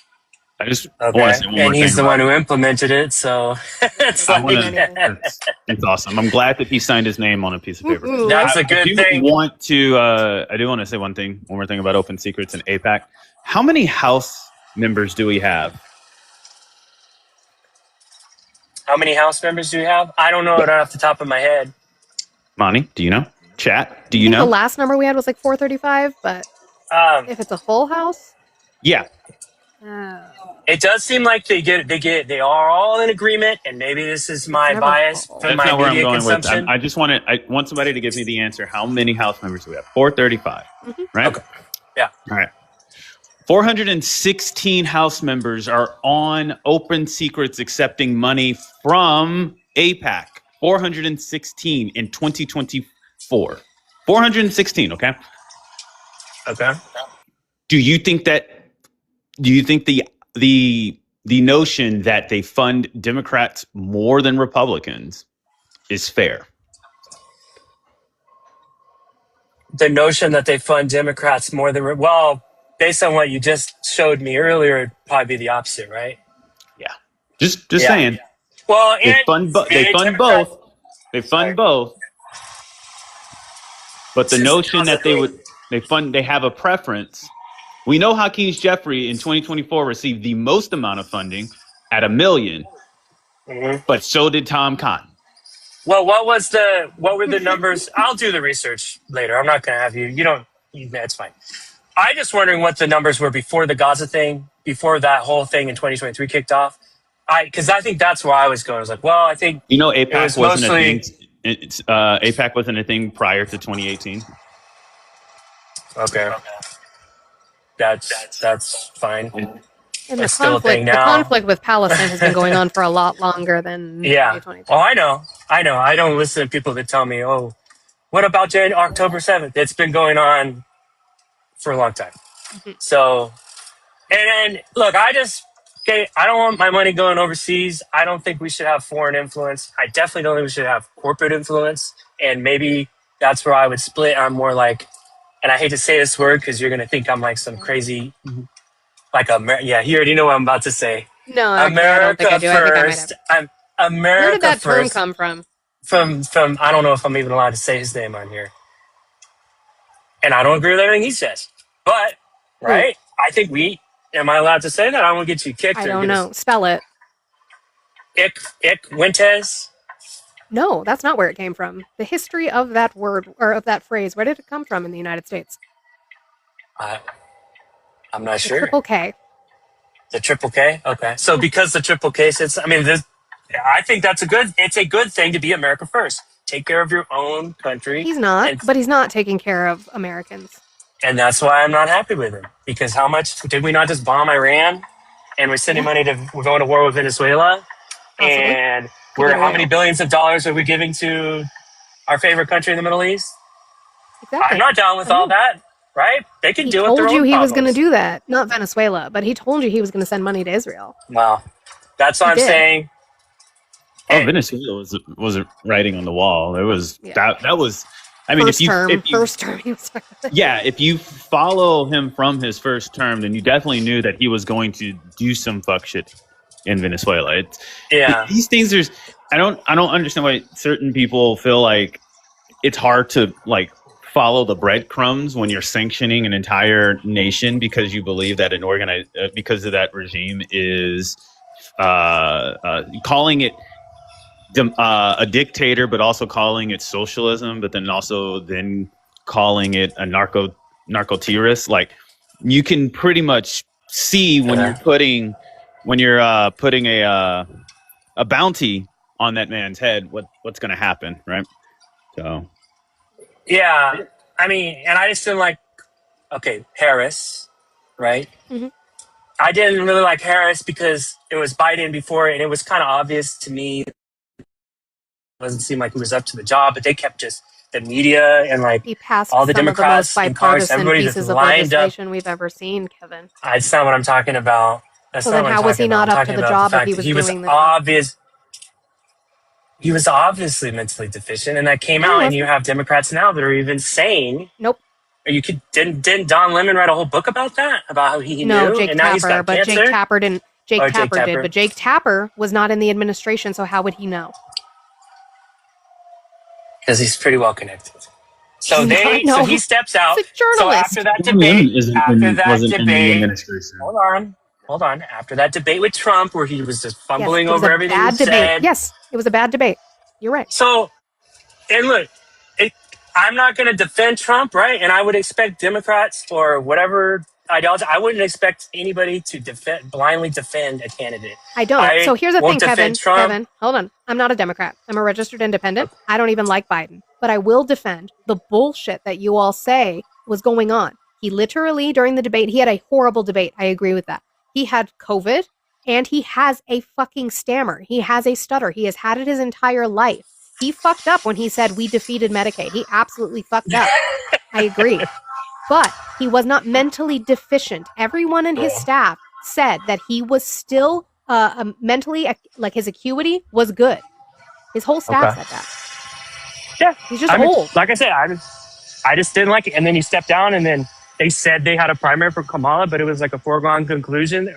I just Okay. want to say one more And he's thing the one who implemented it, so it's it's awesome. I'm glad that he signed his name on a piece of paper. That's a good I do thing. want to say one more thing about Open Secrets and AIPAC. How many House members do we have? How many House members do we have? I don't know it off the top of my head. Monty, do you know? Chat, do I you think know? the last number we had was like 435, but if it's a full house, Yeah. It does seem like they are all in agreement, and maybe this is my bias from That's my not where I'm media going with. consumption. I want somebody to give me the answer. How many House members do we have? 435, right? Okay. Yeah. All right. 416 House members are on Open Secrets accepting money from AIPAC. 416 in 2024. 416, okay? Okay. Do you think the notion that they fund Democrats more than Republicans is fair? The notion that they fund Democrats more than based on what you just showed me earlier, it'd probably be the opposite, right? Yeah. Just saying. Well, They fund both. They fund both. But the notion that they have a preference. We know Hakeem Jeffrey in 2024 received the most amount of funding at $1 million, but so did Tom Cotton. Well, what were the numbers? I'll do the research later. I'm not going to have you. That's fine. I just wondering what the numbers were before the Gaza thing, before that whole thing in 2023 kicked off. Because I think that's where I was going. I was like, well, I think AIPAC wasn't a thing. AIPAC wasn't a thing prior to 2018. Okay, that's fine. And It's still a thing the now. conflict with Palestine has been going on for a lot longer than 2022. Oh, I know. I don't listen to people that tell me, oh, what about October 7th? It's been going on for a long time. So, and look, I don't want my money going overseas. I don't think we should have foreign influence. I definitely don't think we should have corporate influence. And maybe that's where I would split. I'm more like, and I hate to say this word because you're going to think I'm like some crazy, you already know what I'm about to say. No, actually, I don't think I do. First. America Where did that term first. come from? From I don't know if I'm even allowed to say his name on here. And I don't agree with everything he says. But, right? I think am I allowed to say that? I won't get you kicked. I don't know. Spell it. Ick Wintez? No, that's not where it came from. The history of that word, or of that phrase, where did it come from in the United States? I'm not The sure. triple K. The triple K? Okay. So because the triple K sits, I think it's a good thing to be America first. Take care of your own country. He's not, but he's not taking care of Americans. And that's why I'm not happy with him. Because how much did we not just bomb Iran? And we're sending money we're going to war with Venezuela? Possibly. And how many billions of dollars are we giving to our favorite country in the Middle East? Exactly. I'm not down with all that, right? They can do it. He told you he was going to do that. Not Venezuela, but he told you he was going to send money to Israel. Wow. That's what I'm saying. Oh, Venezuela was writing on the wall. It was that was. I mean, first term, he was. Yeah, if you follow him from his first term, then you definitely knew that he was going to do some fuck shit in Venezuela. These things are. I don't understand why certain people feel like it's hard to follow the breadcrumbs when you're sanctioning an entire nation because you believe that because of that regime is calling it a dictator, but also calling it socialism, but then calling it a narco terrorist. Like, you can pretty much see when you're putting a bounty on that man's head what's going to happen, right? So yeah, I mean, and I just didn't like Harris, right? Mm-hmm. I didn't really like Harris because it was Biden before, and it was kind of obvious to me. It doesn't seem like he was up to the job, but they kept just the media and he passed all the some Democrats, of the most bipartisan everybody pieces just of lined up. legislation we've ever seen, Kevin. That's not what I'm talking about. So then how was he not up to the job if he was doing the job? He was obviously mentally deficient, and that came out, and you have Democrats now that are even saying, nope. Didn't Don Lemon write a whole book about that? About how he no, knew? Jake and now he's Tapper, got but cancer? Jake Tapper didn't. Jake Tapper did, Tapper. but Jake Tapper was not in the administration, so how would he know? Because he's pretty well connected. So so he steps out. He's a journalist. So after that debate, hold hold on. After that debate with Trump, where he was just fumbling Yes, it was over a everything bad he debate. said. Yes, it was a bad debate. You're right. So, and look, I'm not going to defend Trump, right? And I would expect Democrats or whatever ideology, I wouldn't expect anybody to blindly defend a candidate. I don't. So here's the thing, won't defend Kevin. Trump. Kevin, hold on. I'm not a Democrat. I'm a registered independent. I don't even like Biden. But I will defend the bullshit that you all say was going on. He literally, during the debate, he had a horrible debate. I agree with that. He had COVID and he has a fucking stammer. He has a stutter. He has had it his entire life. He fucked up when he said we defeated Medicaid. He absolutely fucked up. I agree. But he was not mentally deficient. Everyone in his staff said that he was still mentally, like his acuity was good. His whole staff said that. Yeah. He's just old. Like I said, I just didn't like it. And then he stepped down, and then they said they had a primary for Kamala, but it was like a foregone conclusion,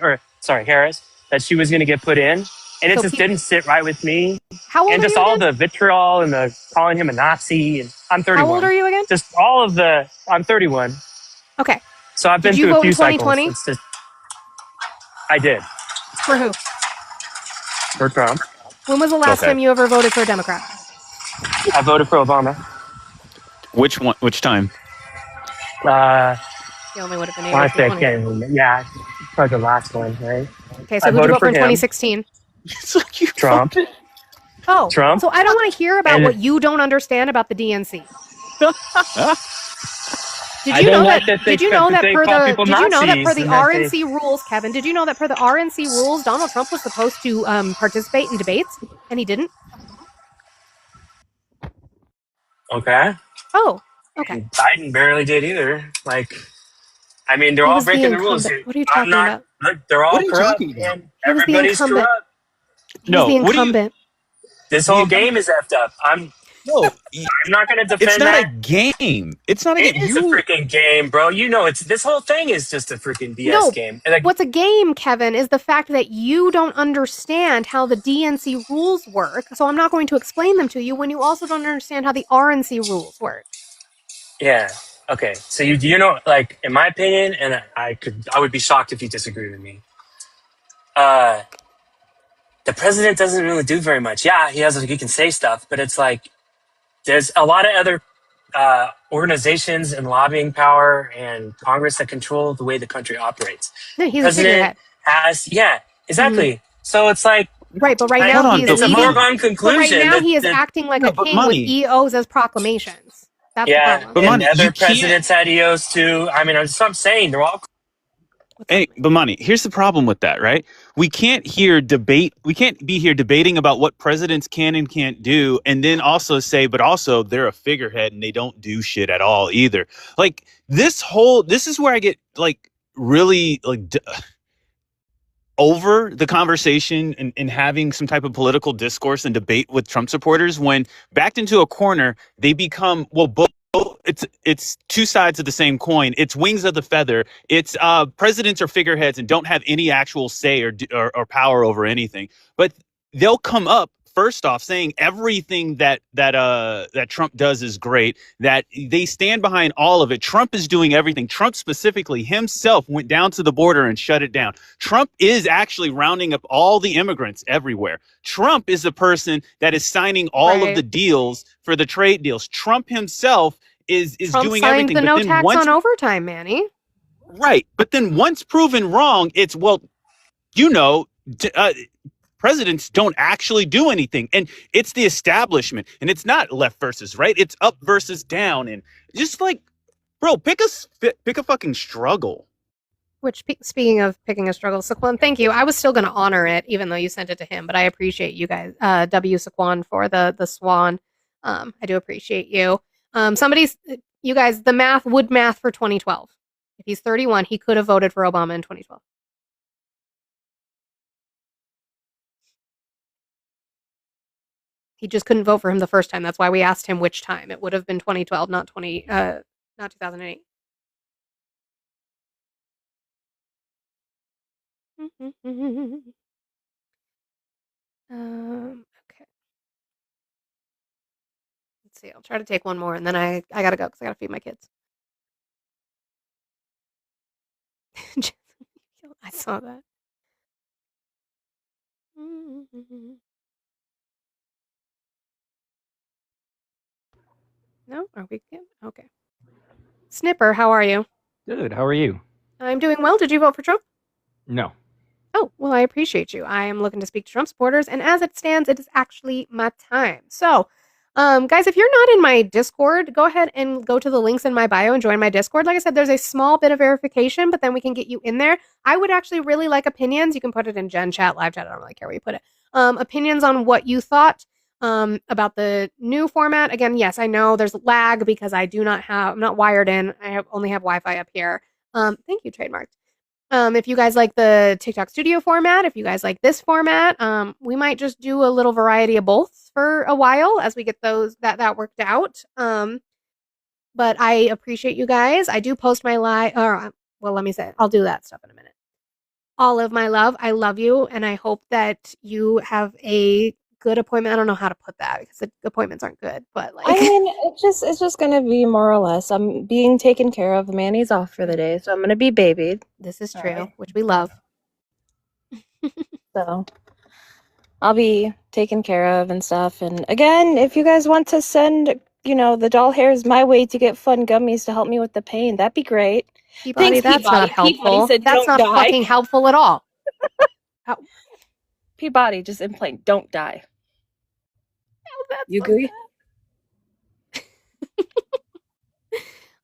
Harris, that she was going to get put in. And it just didn't sit right with me. How old and are just you all again? the vitriol and the calling him a Nazi. And I'm 31. How old are you again? Just all of the. I'm 31. Okay. So I've been Did you through a vote few in 2020? cycles. It's just, I did. For who? For Trump. When was the last time you ever voted for a Democrat? I voted for Obama. Which one? Which time? He only would have been able I to. think, yeah, probably the last one, right? Okay, so I who did you voted vote for in him. 2016? Trump. Oh, Trump. So I don't want to hear about And- what you don't understand about the DNC. Did I you don't know like that? that they- Did you know that that they per call the? people Did you know that per Nazis the and that RNC rules, Kevin? Did you know that per the RNC rules, Donald Trump was supposed to participate in debates and he didn't? Okay. Oh, okay. Biden barely did either. Like, I mean, they're He all was the breaking the rules. incumbent. What are you talking about? Look, they're all What are you corrupt, talking about? and He was the everybody's incumbent. corrupt. He was the incumbent. This whole game is effed up. I'm not going to defend It's not that. a game. It's not a It game. is a freaking game, bro. You know, this whole thing is just a freaking BS No, game. And, like, what's a game, Kevin, is the fact that you don't understand how the DNC rules work. So I'm not going to explain them to you when you also don't understand how the RNC rules work. yeah. Okay. So you know, like, in my opinion, and I would be shocked if you disagree with me. The president doesn't really do very much. Yeah, he can say stuff, but it's like there's a lot of other organizations and lobbying power and Congress that control the way the country operates. No, he's a President figurehead. exactly. So it's like Right, but right I- now Hold on, he is it's a leading. foregone But conclusion. right now that- he is that- acting like No, a but king Money. with EOs as proclamations. That's the yeah, problem. But and Money, other you can't- presidents had EOs too. I mean, I'm saying they're all. Hey, but Money, here's the problem with that, right? We can't be here debating about what presidents can and can't do, and then also say, but also they're a figurehead and they don't do shit at all either. Like this is where I get like really like over the conversation and having some type of political discourse and debate with Trump supporters when backed into a corner, they become, well, both. It's two sides of the same coin. It's wings of the feather. It's presidents are figureheads and don't have any actual say or power over anything. But they'll come up first off saying everything that Trump does is great, that they stand behind all of it. Trump is doing everything. Trump specifically himself went down to the border and shut it down. Trump is actually rounding up all the immigrants everywhere. Trump is the person that is signing all of the deals for the trade deals. Trump himself is Trump doing signed everything. the but no then tax once, on overtime, Manny. right. But then once proven wrong, it's, well, presidents don't actually do anything. And it's the establishment. And it's not left versus right. It's up versus down. And just like, bro, pick a fucking struggle. Which, speaking of picking a struggle, Saquon, thank you. I was still going to honor it, even though you sent it to him. But I appreciate you guys, W Saquon, for the swan. I do appreciate you. You guys, the math for 2012. If he's 31, he could have voted for Obama in 2012. He just couldn't vote for him the first time. That's why we asked him which time. It would have been 2012, not 2008. Okay. Let's see. I'll try to take one more, and then I gotta go because I gotta feed my kids. I saw that. No? Are we good? Okay. Snipper, how are you? Good. How are you? I'm doing well. Did you vote for Trump? No. Oh, well, I appreciate you. I am looking to speak to Trump supporters, and as it stands, it is actually my time. So, guys, if you're not in my Discord, go ahead and go to the links in my bio and join my Discord. Like I said, there's a small bit of verification, but then we can get you in there. I would actually really like opinions. You can put it in Gen Chat, Live Chat. I don't really care where you put it. Opinions on what you thought about the new format. Again, yes, I know there's lag because I'm not wired in. Only have Wi-Fi up here. Thank you, trademarked. If you guys like the TikTok Studio format, if you guys like this format, we might just do a little variety of both for a while as we get that worked out. But I appreciate you guys. I do post my live, well, let me say it. I'll do that stuff in a minute. All of my love. I love you, and I hope that you have a good appointment. I don't know how to put that because the appointments aren't good, but like I mean, it's just gonna be more or less. I'm being taken care of. Manny's off for the day, so I'm gonna be babied. this is All true, right. which we love. So I'll be taken care of and stuff. And again, if you guys want to send, the doll hairs my way to get fun gummies to help me with the pain, that'd be great. Peabody, Thanks, that's not Peabody. helpful. Peabody said, That's "Don't not die." fucking helpful at all. Peabody just in plain, don't die. You agree?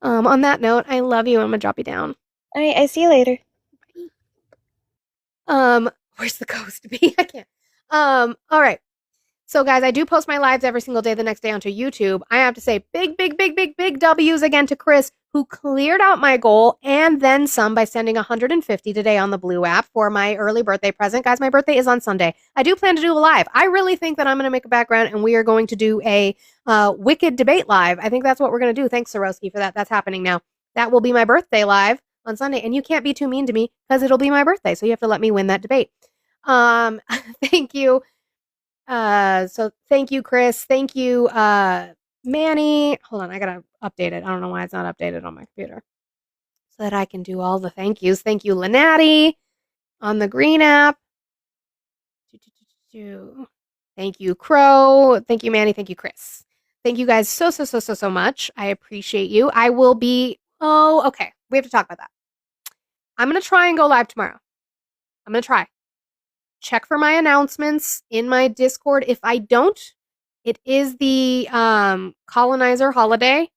On that note, I love you. I'm gonna drop you down. All right, I see you later. Where's the ghost be? I can't. All right. So guys, I do post my lives every single day the next day onto YouTube. I have to say big W's again to Chris, who cleared out my goal and then some by sending 150 today on the Blue app for my early birthday present. Guys, my birthday is on Sunday. I do plan to do a live. I really think that I'm going to make a background and we are going to do a Wicked debate live. I think that's what we're going to do. Thanks, Soroski, for that. That's happening now. That will be my birthday live on Sunday, and you can't be too mean to me because it'll be my birthday, so you have to let me win that debate. Thank you. So thank you, Chris. Thank you, Manny. Hold on, I gotta update it. I don't know why it's not updated on my computer. So that I can do all the thank yous. Thank you, Lenati, on the green app. Thank you, Crow. Thank you, Manny. Thank you, Chris. Thank you guys so much. I appreciate you. I will be, okay. We have to talk about that. I'm gonna try and go live tomorrow. I'm gonna try. Check for my announcements in my Discord. If I don't, it is the colonizer holiday.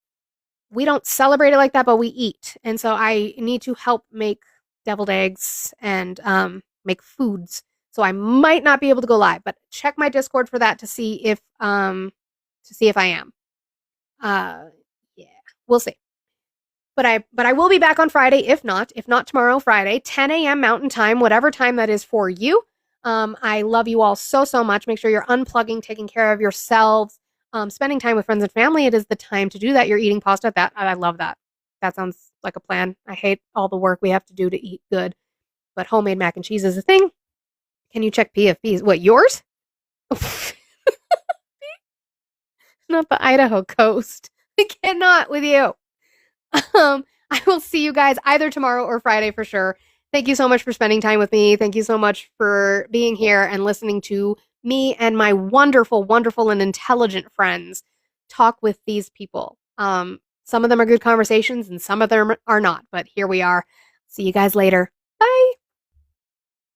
We don't celebrate it like that, but we eat. And so I need to help make deviled eggs and make foods. So I might not be able to go live, but check my Discord for that to see if I am. Yeah, we'll see. But I will be back on Friday, if not tomorrow, Friday, 10 a.m. Mountain Time, whatever time that is for you. I love you all so much. Make sure you're unplugging, taking care of yourselves, spending time with friends and family. It is the time to do that. You're eating pasta. I love that. That sounds like a plan. I hate all the work we have to do to eat good, but homemade mac and cheese is a thing. Can you check PFPs? What, yours? Not the Idaho coast. I cannot with you. I will see you guys either tomorrow or Friday for sure. Thank you so much for spending time with me. Thank you so much for being here and listening to me and my wonderful and intelligent friends talk with these people. Some of them are good conversations and some of them are not, but here we are. See you guys later. Bye.